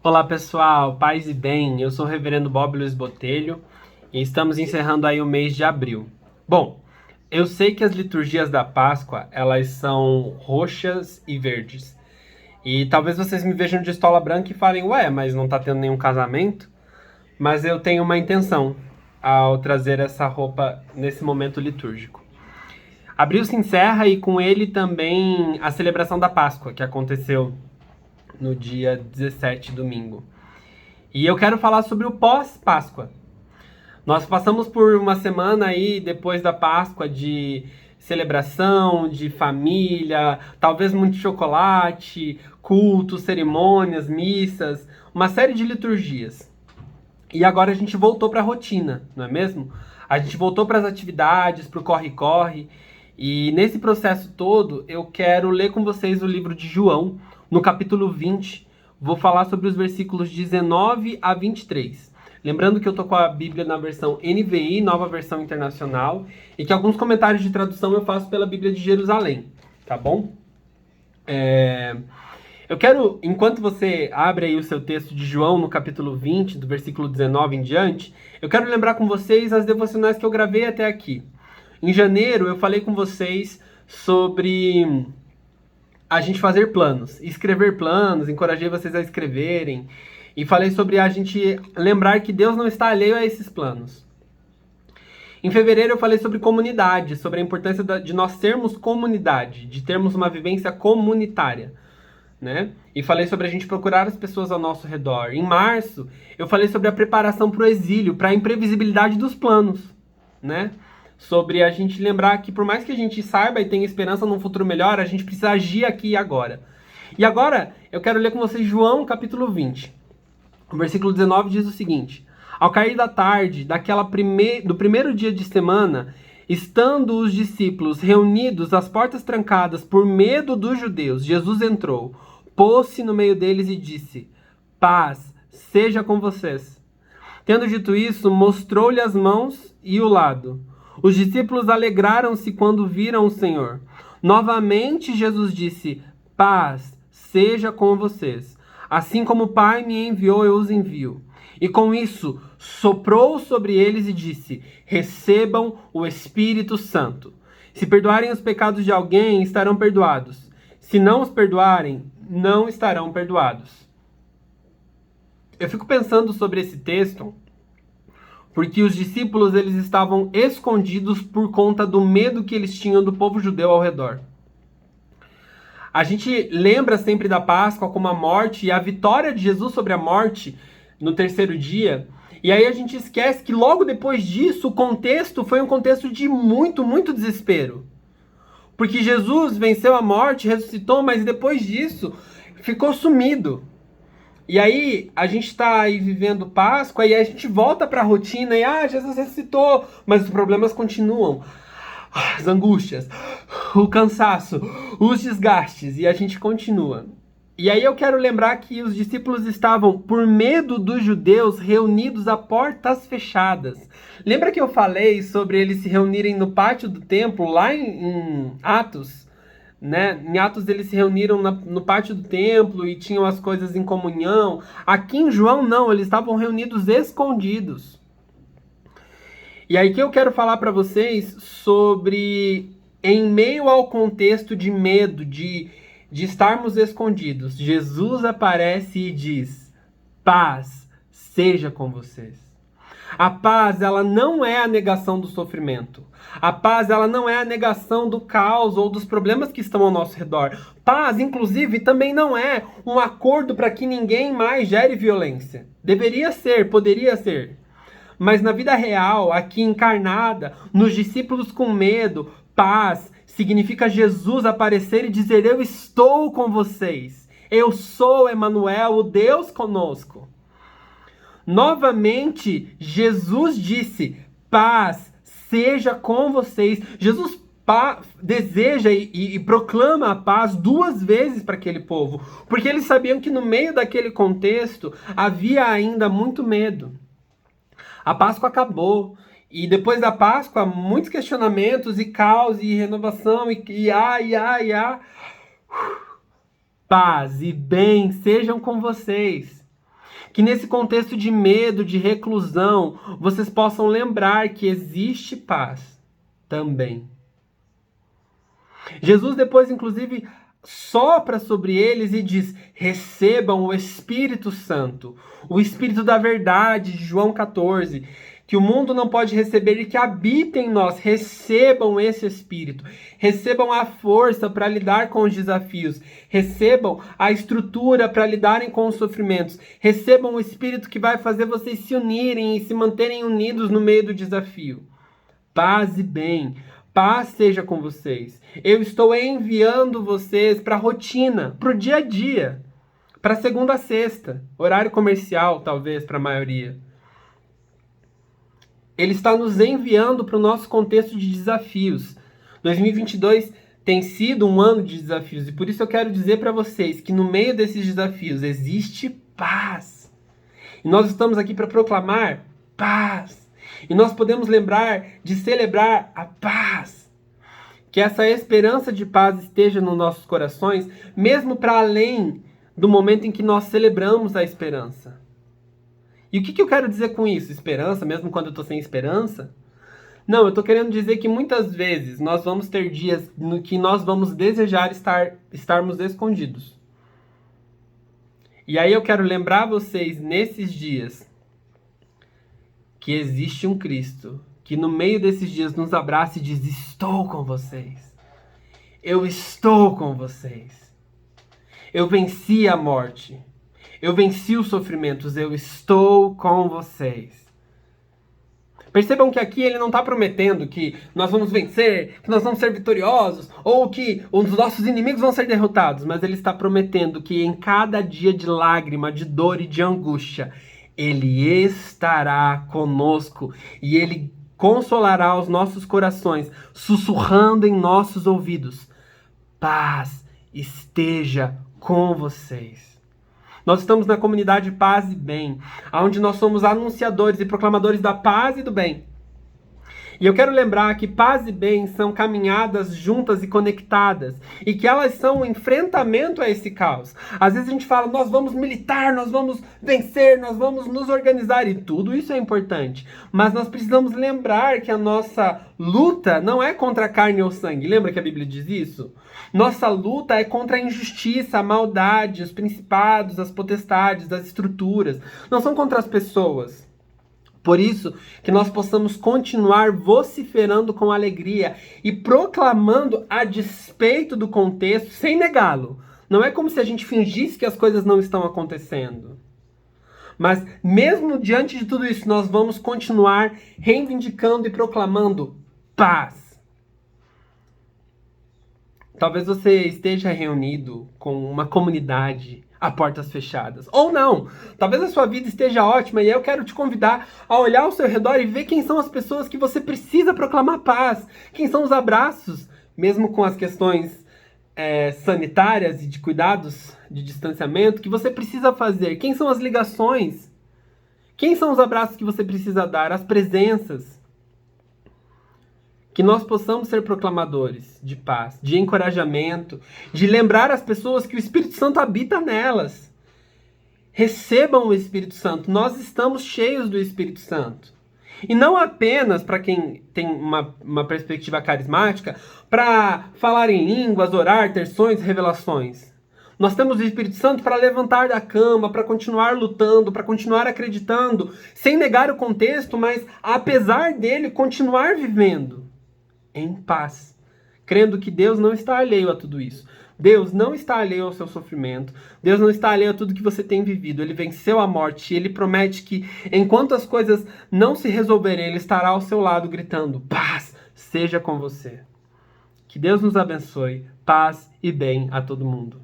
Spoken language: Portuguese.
Olá pessoal, paz e bem, eu sou o reverendo Bob Luiz Botelho e estamos encerrando aí o mês de abril. Bom, eu sei que as liturgias da Páscoa, elas são roxas e verdes. E talvez vocês me vejam de estola branca e falem, ué, mas não tá tendo nenhum casamento? Mas eu tenho uma intenção ao trazer essa roupa nesse momento litúrgico. Abril se encerra e com ele também a celebração da Páscoa, que aconteceu no dia 17, domingo. E eu quero falar sobre o pós-Páscoa. Nós passamos por uma semana aí, depois da Páscoa, de celebração, de família, talvez muito chocolate, cultos, cerimônias, missas, uma série de liturgias. E agora a gente voltou para a rotina, não é mesmo? A gente voltou para as atividades, para o corre-corre. E nesse processo todo, eu quero ler com vocês o livro de João, no capítulo 20. Vou falar sobre os versículos 19 a 23. Lembrando que eu tô com a Bíblia na versão NVI, Nova Versão Internacional, e que alguns comentários de tradução eu faço pela Bíblia de Jerusalém, tá bom? Eu quero, enquanto você abre aí o seu texto de João no capítulo 20, do versículo 19 em diante, eu quero lembrar com vocês as devocionais que eu gravei até aqui. Em janeiro eu falei com vocês sobre a gente fazer planos, escrever planos, encorajei vocês a escreverem, e falei sobre a gente lembrar que Deus não está alheio a esses planos. Em fevereiro eu falei sobre comunidade, sobre a importância de nós sermos comunidade, de termos uma vivência comunitária, né? E falei sobre a gente procurar as pessoas ao nosso redor. Em março eu falei sobre a preparação para o exílio, para a imprevisibilidade dos planos, né? Sobre a gente lembrar que por mais que a gente saiba e tenha esperança num futuro melhor, a gente precisa agir aqui e agora. E agora eu quero ler com vocês João capítulo 20. O versículo 19 diz o seguinte: Ao cair da tarde, do primeiro dia de semana, estando os discípulos reunidos, as portas trancadas por medo dos judeus, Jesus entrou, pôs-se no meio deles e disse: Paz seja com vocês. Tendo dito isso, mostrou-lhe as mãos e o lado. Os discípulos alegraram-se quando viram o Senhor. Novamente Jesus disse: Paz seja com vocês. Assim como o Pai me enviou, eu os envio. E com isso, soprou sobre eles e disse: Recebam o Espírito Santo. Se perdoarem os pecados de alguém, estarão perdoados. Se não os perdoarem, não estarão perdoados. Eu fico pensando sobre esse texto, porque os discípulos eles estavam escondidos por conta do medo que eles tinham do povo judeu ao redor. A gente lembra sempre da Páscoa como a morte e a vitória de Jesus sobre a morte no terceiro dia. E aí a gente esquece que logo depois disso, o contexto foi um contexto de muito, muito desespero. Porque Jesus venceu a morte, ressuscitou, mas depois disso ficou sumido. E aí a gente está aí vivendo Páscoa e aí a gente volta para a rotina e Jesus ressuscitou, mas os problemas continuam. As angústias, o cansaço, os desgastes, e a gente continua. E aí eu quero lembrar que os discípulos estavam, por medo dos judeus, reunidos a portas fechadas. Lembra que eu falei sobre eles se reunirem no pátio do templo, lá em Atos? Né? Em Atos eles se reuniram no pátio do templo e tinham as coisas em comunhão. Aqui em João não, eles estavam reunidos escondidos. E aí que eu quero falar para vocês sobre, em meio ao contexto de medo, de estarmos escondidos, Jesus aparece e diz: paz seja com vocês. A paz, ela não é a negação do sofrimento. A paz, ela não é a negação do caos ou dos problemas que estão ao nosso redor. Paz, inclusive, também não é um acordo para que ninguém mais gere violência. Deveria ser, poderia ser. Mas na vida real, aqui encarnada, nos discípulos com medo, paz significa Jesus aparecer e dizer: eu estou com vocês. Eu sou Emanuel, o Deus conosco. Novamente, Jesus disse: paz seja com vocês. Jesus deseja e proclama a paz duas vezes para aquele povo, porque eles sabiam que no meio daquele contexto havia ainda muito medo. A Páscoa acabou. E depois da Páscoa, muitos questionamentos e caos e renovação e. Paz e bem sejam com vocês. Que nesse contexto de medo, de reclusão, vocês possam lembrar que existe paz também. Jesus depois, inclusive, sopra sobre eles e diz: recebam o Espírito Santo, o Espírito da verdade, de João 14, que o mundo não pode receber e que habita em nós. Recebam esse Espírito, recebam a força para lidar com os desafios, recebam a estrutura para lidarem com os sofrimentos, recebam o Espírito que vai fazer vocês se unirem e se manterem unidos no meio do desafio. Paz e bem. Paz seja com vocês. Eu estou enviando vocês para a rotina, para o dia a dia, para segunda a sexta, horário comercial, talvez, para a maioria. Ele está nos enviando para o nosso contexto de desafios. 2022 tem sido um ano de desafios, e por isso eu quero dizer para vocês que no meio desses desafios existe paz. E nós estamos aqui para proclamar paz. E nós podemos lembrar de celebrar a paz. Que essa esperança de paz esteja nos nossos corações, mesmo para além do momento em que nós celebramos a esperança. E o que eu quero dizer com isso? Esperança, mesmo quando eu estou sem esperança? Não, eu estou querendo dizer que muitas vezes nós vamos ter dias no que nós vamos desejar estarmos escondidos. E aí eu quero lembrar vocês nesses dias que existe um Cristo, que no meio desses dias nos abraça e diz: estou com vocês. Eu estou com vocês. Eu venci a morte. Eu venci os sofrimentos. Eu estou com vocês. Percebam que aqui ele não está prometendo que nós vamos vencer, que nós vamos ser vitoriosos, ou que os nossos inimigos vão ser derrotados, mas ele está prometendo que em cada dia de lágrima, de dor e de angústia, ele estará conosco e ele consolará os nossos corações, sussurrando em nossos ouvidos: paz esteja com vocês. Nós estamos na comunidade Paz e Bem, onde nós somos anunciadores e proclamadores da paz e do bem. E eu quero lembrar que paz e bem são caminhadas juntas e conectadas, e que elas são um enfrentamento a esse caos. Às vezes a gente fala: nós vamos militar, nós vamos vencer, nós vamos nos organizar, e tudo isso é importante. Mas nós precisamos lembrar que a nossa luta não é contra a carne ou sangue. Lembra que a Bíblia diz isso? Nossa luta é contra a injustiça, a maldade, os principados, as potestades, as estruturas. Não são contra as pessoas. Por isso, que nós possamos continuar vociferando com alegria e proclamando a despeito do contexto, sem negá-lo. Não é como se a gente fingisse que as coisas não estão acontecendo. Mas, mesmo diante de tudo isso, nós vamos continuar reivindicando e proclamando paz. Talvez você esteja reunido com uma comunidade a portas fechadas. Ou não. Talvez a sua vida esteja ótima e eu quero te convidar a olhar ao seu redor e ver quem são as pessoas que você precisa proclamar paz. Quem são os abraços, mesmo com as questões sanitárias e de cuidados de distanciamento, que você precisa fazer. Quem são as ligações? Quem são os abraços que você precisa dar? As presenças. Que nós possamos ser proclamadores de paz, de encorajamento, de lembrar as pessoas que o Espírito Santo habita nelas. Recebam o Espírito Santo. Nós estamos cheios do Espírito Santo. E não apenas para quem tem uma perspectiva carismática, para falar em línguas, orar, ter sonhos, revelações. Nós temos o Espírito Santo para levantar da cama, para continuar lutando, para continuar acreditando, sem negar o contexto, mas apesar dele, continuar vivendo em paz, crendo que Deus não está alheio a tudo isso. Deus não está alheio ao seu sofrimento. Deus não está alheio a tudo que você tem vivido. Ele venceu a morte e ele promete que enquanto as coisas não se resolverem, ele estará ao seu lado gritando: paz seja com você. Que Deus nos abençoe. Paz e bem a todo mundo.